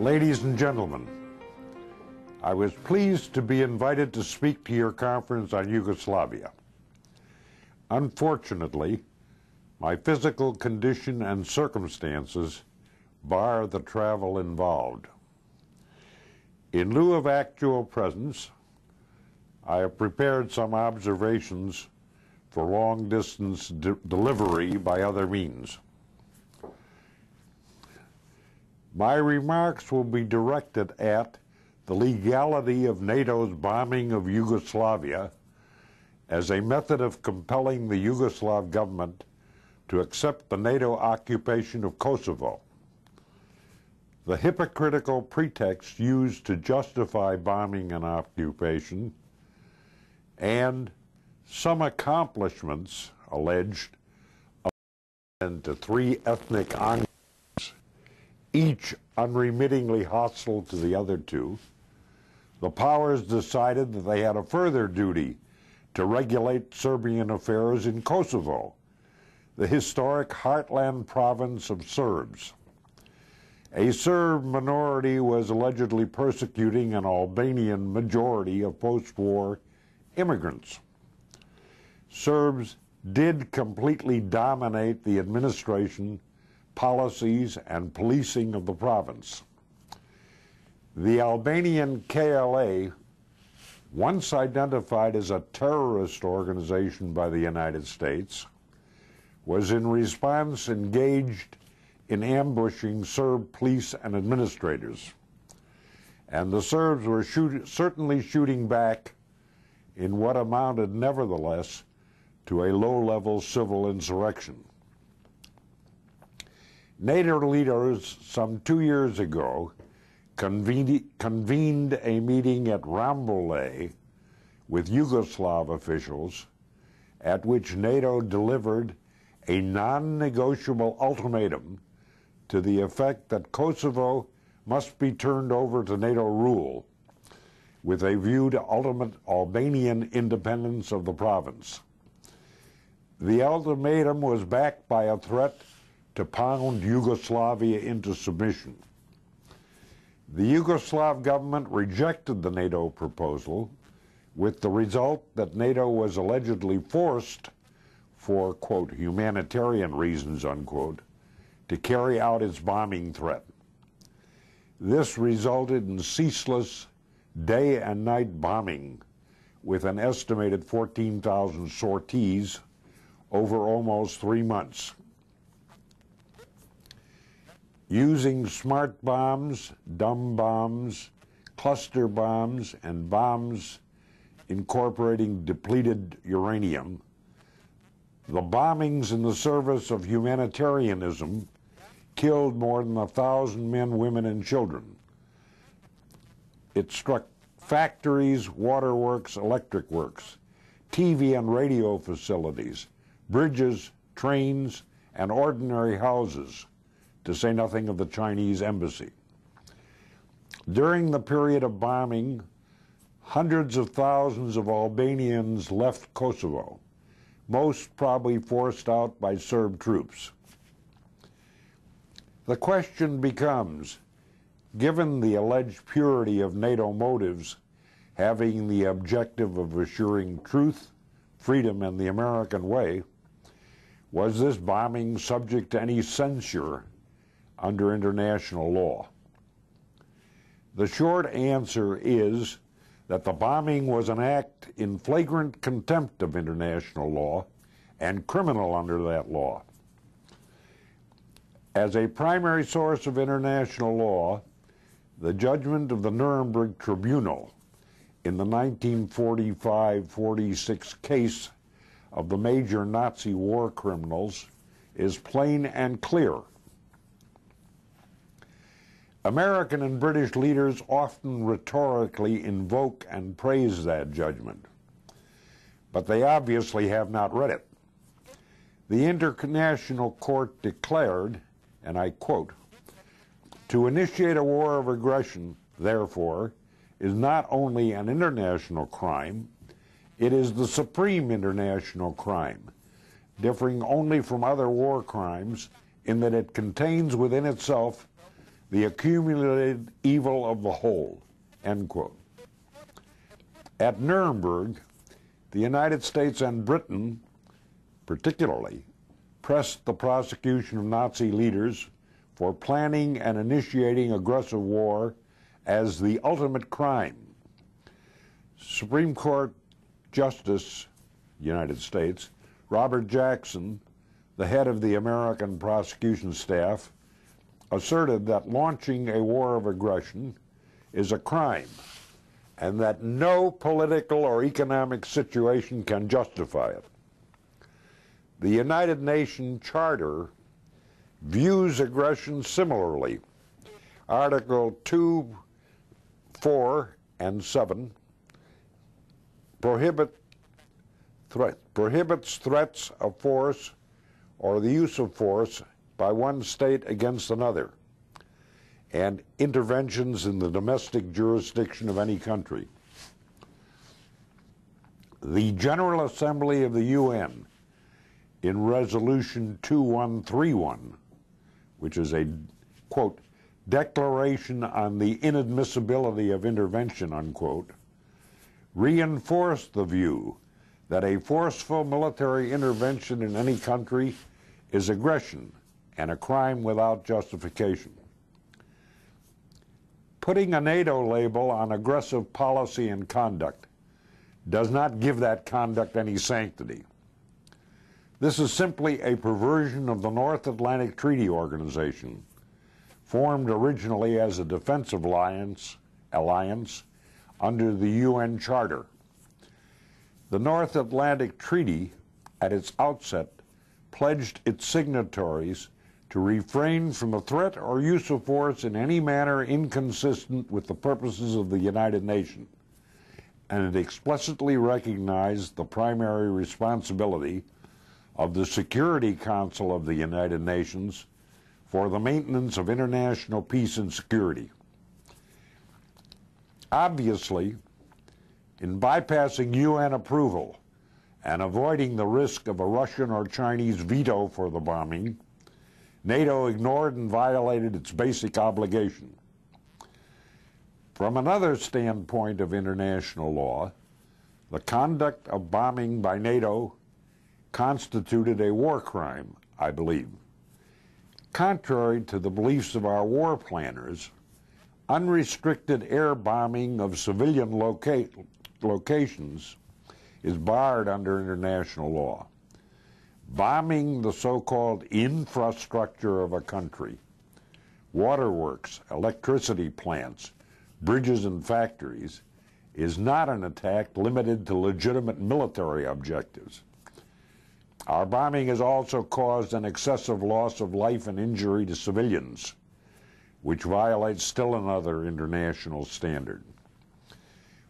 Ladies and gentlemen, I was pleased to be invited to speak to your conference on Yugoslavia. Unfortunately, my physical condition and circumstances bar the travel involved. In lieu of actual presence, I have prepared some observations for long-distance delivery by other means. My remarks will be directed at the legality of NATO's bombing of Yugoslavia as a method of compelling the Yugoslav government to accept the NATO occupation of Kosovo, the hypocritical pretext used to justify bombing and occupation, and some accomplishments alleged to three ethnic enclaves, each unremittingly hostile to the other two. The powers decided that they had a further duty to regulate Serbian affairs in Kosovo, the historic heartland province of Serbs. A Serb minority was allegedly persecuting an Albanian majority of post-war immigrants. Serbs did completely dominate the administration, policies, and policing of the province. The Albanian KLA, once identified as a terrorist organization by the United States, was in response engaged in ambushing Serb police and administrators. And the Serbs were certainly shooting back in what amounted, nevertheless, to a low-level civil insurrection. NATO leaders some 2 years ago convened a meeting at Rambouillet with Yugoslav officials at which NATO delivered a non-negotiable ultimatum to the effect that Kosovo must be turned over to NATO rule with a view to ultimate Albanian independence of the province. The ultimatum was backed by a threat to pound Yugoslavia into submission. The Yugoslav government rejected the NATO proposal, with the result that NATO was allegedly forced, for, quote, humanitarian reasons, unquote, to carry out its bombing threat. This resulted in ceaseless day and night bombing, with an estimated 14,000 sorties over almost 3 months. Using smart bombs, dumb bombs, cluster bombs, and bombs incorporating depleted uranium, the bombings in the service of humanitarianism killed more than 1,000 men, women, and children. It struck factories, waterworks, electric works, TV and radio facilities, bridges, trains, and ordinary houses, to say nothing of the Chinese embassy. During the period of bombing, hundreds of thousands of Albanians left Kosovo, most probably forced out by Serb troops. The question becomes, given the alleged purity of NATO motives having the objective of assuring truth, freedom, and the American way, was this bombing subject to any censure under international law? The short answer is that the bombing was an act in flagrant contempt of international law and criminal under that law. As a primary source of international law, the judgment of the Nuremberg Tribunal in the 1945-46 case of the major Nazi war criminals is plain and clear. American and British leaders often rhetorically invoke and praise that judgment, but they obviously have not read it. The International Court declared, and I quote, "To initiate a war of aggression, therefore, is not only an international crime, it is the supreme international crime, differing only from other war crimes in that it contains within itself the accumulated evil of the whole, end quote. At Nuremberg, the United States and Britain, particularly, pressed the prosecution of Nazi leaders for planning and initiating aggressive war as the ultimate crime. Supreme Court Justice, United States, Robert Jackson, the head of the American prosecution staff, asserted that launching a war of aggression is a crime and that no political or economic situation can justify it. The United Nations Charter views aggression similarly. Article 2, 4, and 7 prohibits threats of force or the use of force by one state against another, and interventions in the domestic jurisdiction of any country. The General Assembly of the UN, in Resolution 2131, which is a, quote, declaration on the inadmissibility of intervention, unquote, reinforced the view that a forceful military intervention in any country is aggression and a crime without justification. Putting a NATO label on aggressive policy and conduct does not give that conduct any sanctity. This is simply a perversion of the North Atlantic Treaty Organization, formed originally as a defensive alliance under the UN Charter. The North Atlantic Treaty, at its outset, pledged its signatories to refrain from the threat or use of force in any manner inconsistent with the purposes of the United Nations, and it explicitly recognized the primary responsibility of the Security Council of the United Nations for the maintenance of international peace and security. Obviously, in bypassing UN approval and avoiding the risk of a Russian or Chinese veto for the bombing, NATO ignored and violated its basic obligation. From another standpoint of international law, the conduct of bombing by NATO constituted a war crime, I believe. Contrary to the beliefs of our war planners, unrestricted air bombing of civilian locations is barred under international law. Bombing the so-called infrastructure of a country, waterworks, electricity plants, bridges and factories, is not an attack limited to legitimate military objectives. Our bombing has also caused an excessive loss of life and injury to civilians, which violates still another international standard.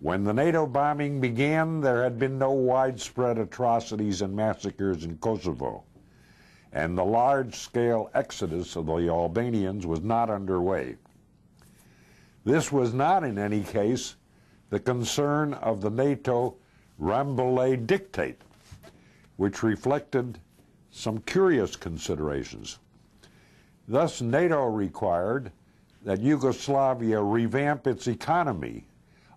When the NATO bombing began, there had been no widespread atrocities and massacres in Kosovo, and the large-scale exodus of the Albanians was not underway. This was not, in any case, the concern of the NATO Rambouillet Dictate, which reflected some curious considerations. Thus, NATO required that Yugoslavia revamp its economy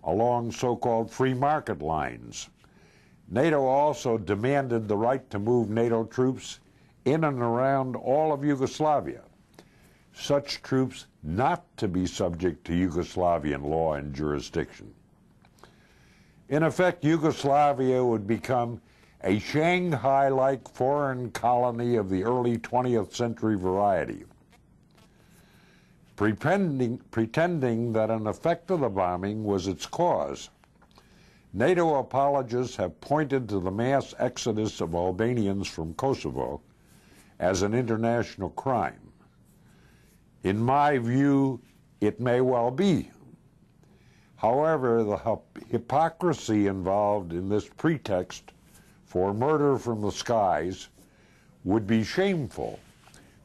along so-called free market lines. NATO also demanded the right to move NATO troops in and around all of Yugoslavia, such troops not to be subject to Yugoslavian law and jurisdiction. In effect, Yugoslavia would become a Shanghai-like foreign colony of the early 20th century variety. Pretending that an effect of the bombing was its cause, NATO apologists have pointed to the mass exodus of Albanians from Kosovo as an international crime. In my view, it may well be. However, the hypocrisy involved in this pretext for murder from the skies would be shameful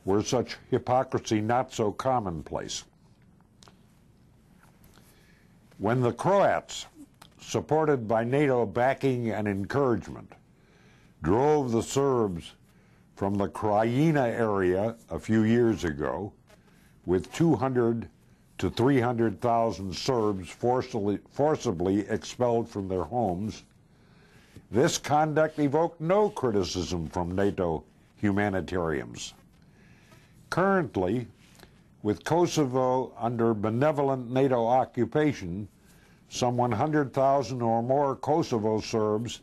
were such hypocrisy not so commonplace. When the Croats, supported by NATO backing and encouragement, drove the Serbs from the Krajina area a few years ago, with 200 to 300,000 Serbs forcibly expelled from their homes, this conduct evoked no criticism from NATO humanitarians. Currently, with Kosovo under benevolent NATO occupation, some 100,000 or more Kosovo Serbs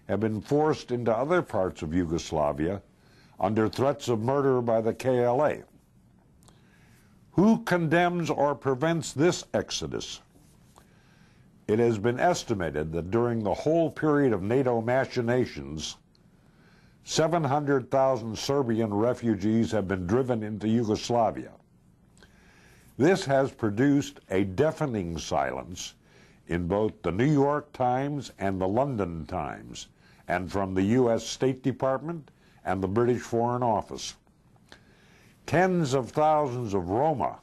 have been forced into other parts of Yugoslavia under threats of murder by the KLA. Who condemns or prevents this exodus? It has been estimated that during the whole period of NATO machinations, 700,000 Serbian refugees have been driven into Yugoslavia. This has produced a deafening silence in both the New York Times and the London Times, and from the U.S. State Department and the British Foreign Office. Tens of thousands of Roma,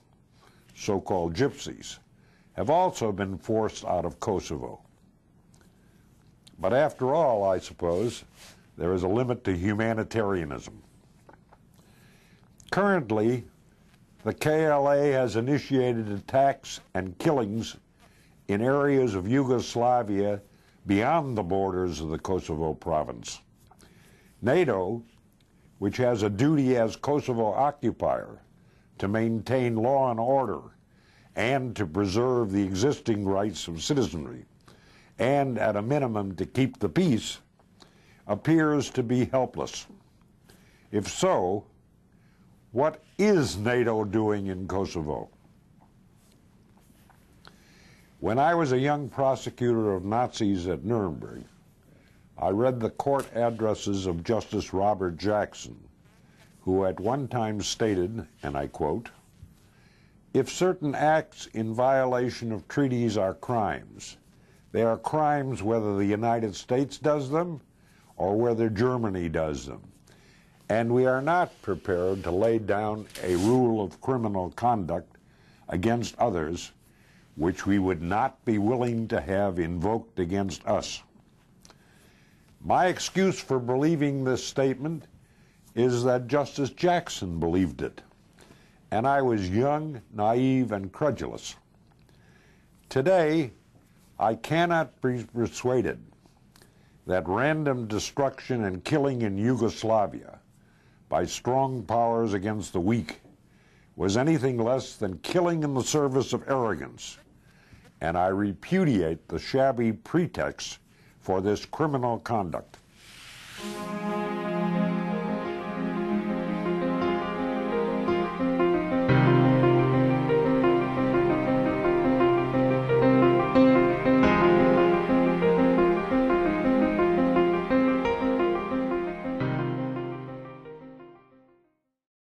so-called gypsies, have also been forced out of Kosovo. But after all, I suppose, there is a limit to humanitarianism. Currently, the KLA has initiated attacks and killings in areas of Yugoslavia beyond the borders of the Kosovo province. NATO, which has a duty as Kosovo occupier to maintain law and order and to preserve the existing rights of citizenry, and at a minimum to keep the peace, appears to be helpless. If so, what is NATO doing in Kosovo? When I was a young prosecutor of Nazis at Nuremberg, I read the court addresses of Justice Robert Jackson, who at one time stated, and I quote, "If certain acts in violation of treaties are crimes, they are crimes whether the United States does them or whether Germany does them. And we are not prepared to lay down a rule of criminal conduct against others which we would not be willing to have invoked against us." My excuse for believing this statement is that Justice Jackson believed it, and I was young, naive, and credulous. Today, I cannot be persuaded that random destruction and killing in Yugoslavia by strong powers against the weak was anything less than killing in the service of arrogance, and I repudiate the shabby pretext for this criminal conduct.